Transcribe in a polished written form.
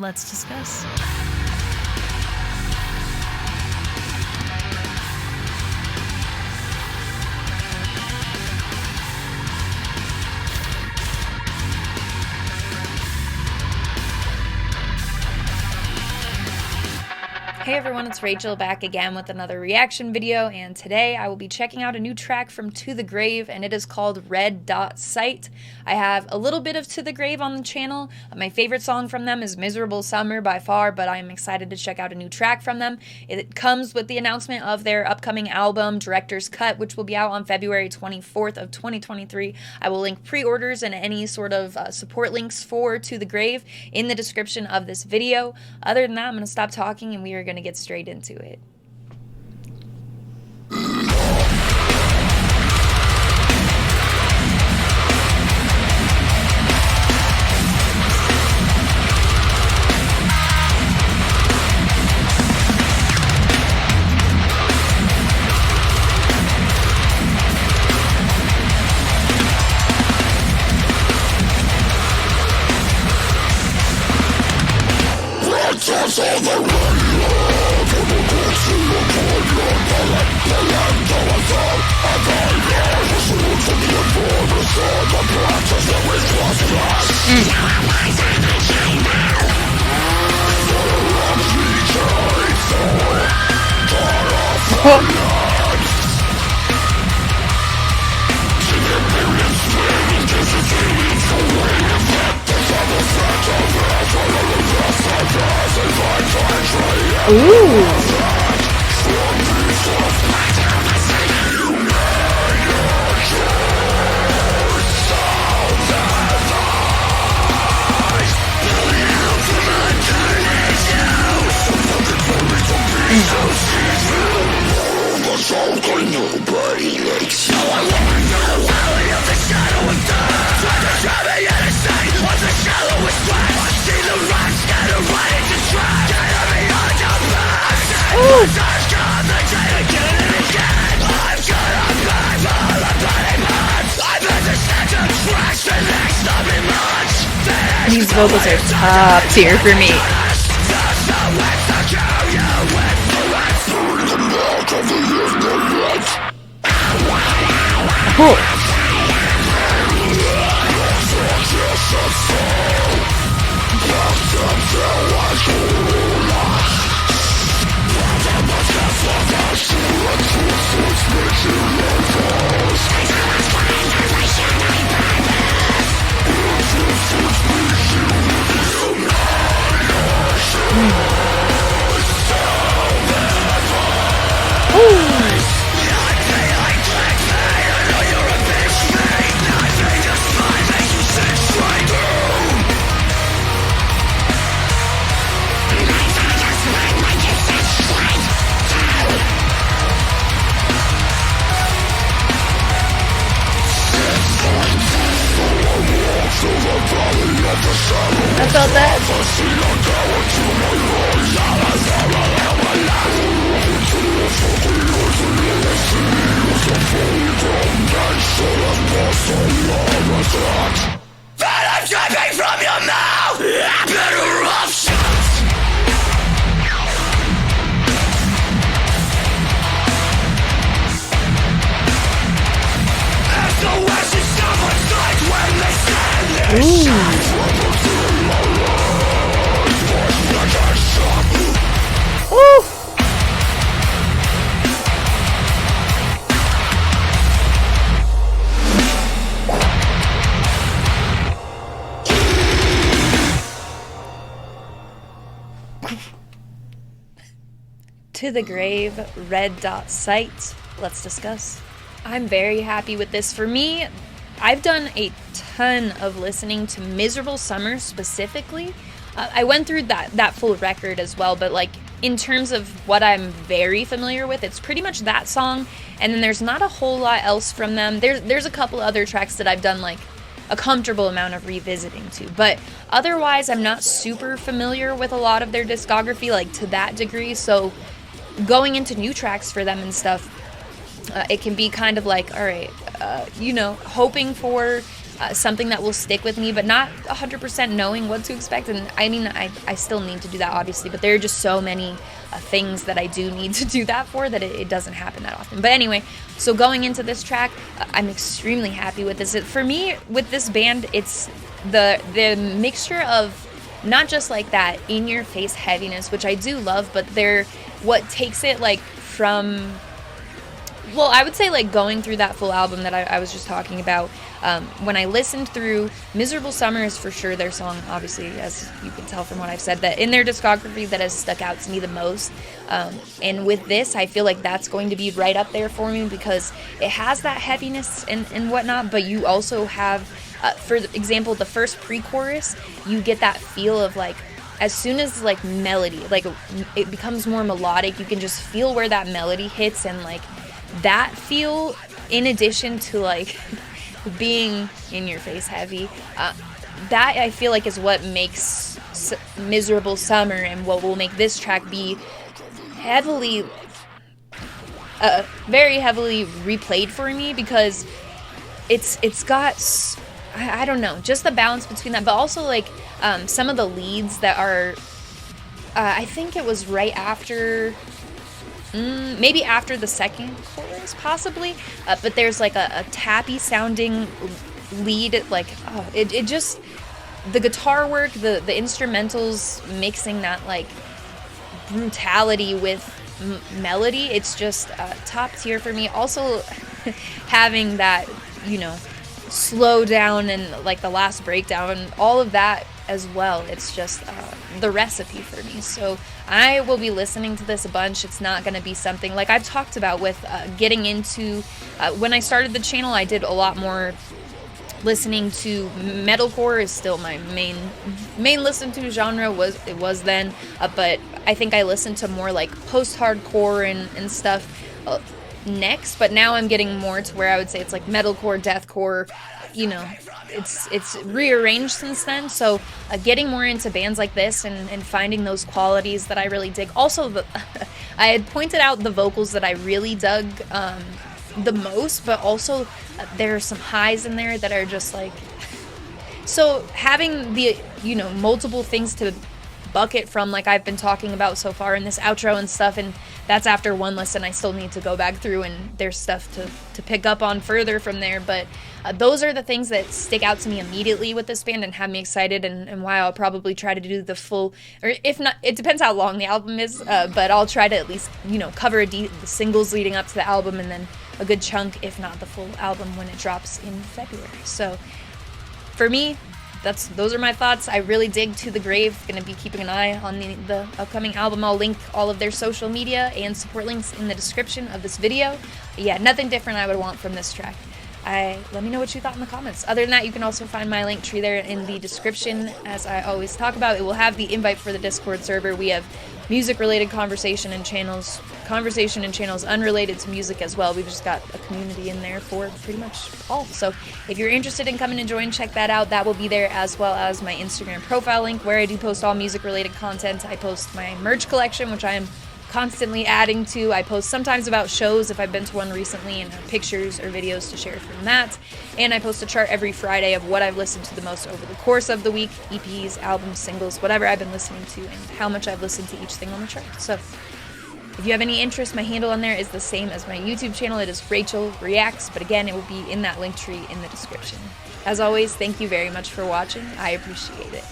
Let's discuss. Hey everyone, it's Rachel back again with another reaction video, and today I will be checking out a new track from To The Grave, and it is called Red Dot Sight. I have a little bit of To The Grave on the channel. My favorite song from them is Miserable Summer by far, but I am excited to check out a new track from them. It comes with the announcement of their upcoming album, Director's Cut, which will be out on February 24th of 2023. I will link pre-orders and any sort of support links for To The Grave in the description of this video. Other than that, I'm going to stop talking and we are going to get straight into it. These vocals are top tier for me. Oh. I felt that. I'm dripping from your mouth. Better options. SOS is someone's life when they stand there. To The Grave, Red Dot Sight. Let's discuss. I'm very happy with this. For me, I've done a ton of listening to Miserable Summer specifically. I went through that full record as well, but like in terms of what I'm very familiar with, it's pretty much that song, and then there's not a whole lot else from them. There's a couple other tracks that I've done like a comfortable amount of revisiting to, but otherwise I'm not super familiar with a lot of their discography like to that degree, so going into new tracks for them and stuff, it can be kind of like, all right, hoping for something that will stick with me, but not 100% knowing what to expect. And I mean, I still need to do that, obviously, but there are just so many things that I do need to do that for that it doesn't happen that often. But anyway, so going into this track, I'm extremely happy with this. For me, with this band, it's the mixture of not just like that in-your-face heaviness, which I do love, but what takes it like from, well, I would say like going through that full album that I was just talking about, when I listened through, Miserable Summer is for sure their song, obviously, as you can tell from what I've said, that in their discography that has stuck out to me the most. And with this, I feel like that's going to be right up there for me because it has that heaviness and whatnot, but you also have, for example, the first pre-chorus, you get that feel of like, as soon as like melody, like it becomes more melodic, you can just feel where that melody hits, and like that feel, in addition to like being in your face heavy, that I feel like is what makes Miserable Summer and what will make this track be heavily, very heavily replayed for me, because it's got, I don't know, just the balance between that, but also like some of the leads that are, I think it was right after, maybe after the second chorus, possibly, but there's like a tappy sounding lead, like, it just, the guitar work, the instrumentals mixing that like brutality with melody, it's just top tier for me. Also having that, you know, slow down and like the last breakdown and all of that as well, it's just the recipe for me. So I will be listening to this a bunch. It's not going to be something like I've talked about with getting into, when I started the channel, I did a lot more listening to metalcore. Is still my main listen to genre, was then, but I think I listened to more like post-hardcore and stuff next, but now I'm getting more to where I would say it's like metalcore, deathcore, you know, it's rearranged since then. So getting more into bands like this and finding those qualities that I really dig. Also, I had pointed out the vocals that I really dug the most, but also there are some highs in there that are just like, so having the, you know, multiple things to bucket from, like I've been talking about so far in this outro and stuff, and that's after one listen. I still need to go back through and there's stuff to pick up on further from there, but those are the things that stick out to me immediately with this band and have me excited, and why I'll probably try to do the full, or if not, it depends how long the album is, but I'll try to at least, you know, cover the singles leading up to the album, and then a good chunk, if not the full album, when it drops in February. So for me, those are my thoughts. I really dig To the Grave. Gonna be keeping an eye on the upcoming album. I'll link all of their social media and support links in the description of this video. But yeah, nothing different I would want from this track. Let me know what you thought in the comments. Other than that, you can also find my link tree there in the description. As I always talk about, it will have the invite for the Discord server. We have music-related conversation and channels unrelated to music as well. We've just got a community in there for pretty much all. So if you're interested in coming and join, check that out. That will be there, as well as my Instagram profile link, where I do post all music-related content. I post my merch collection, which I am constantly adding to. I post sometimes about shows if I've been to one recently, and have pictures or videos to share from that. And I post a chart every Friday of what I've listened to the most over the course of the week, EPs, albums, singles, whatever I've been listening to, and how much I've listened to each thing on the chart. So if you have any interest, my handle on there is the same as my YouTube channel. It is Rachel Reacts, but again, it will be in that link tree in the description. As always, thank you very much for watching. I appreciate it.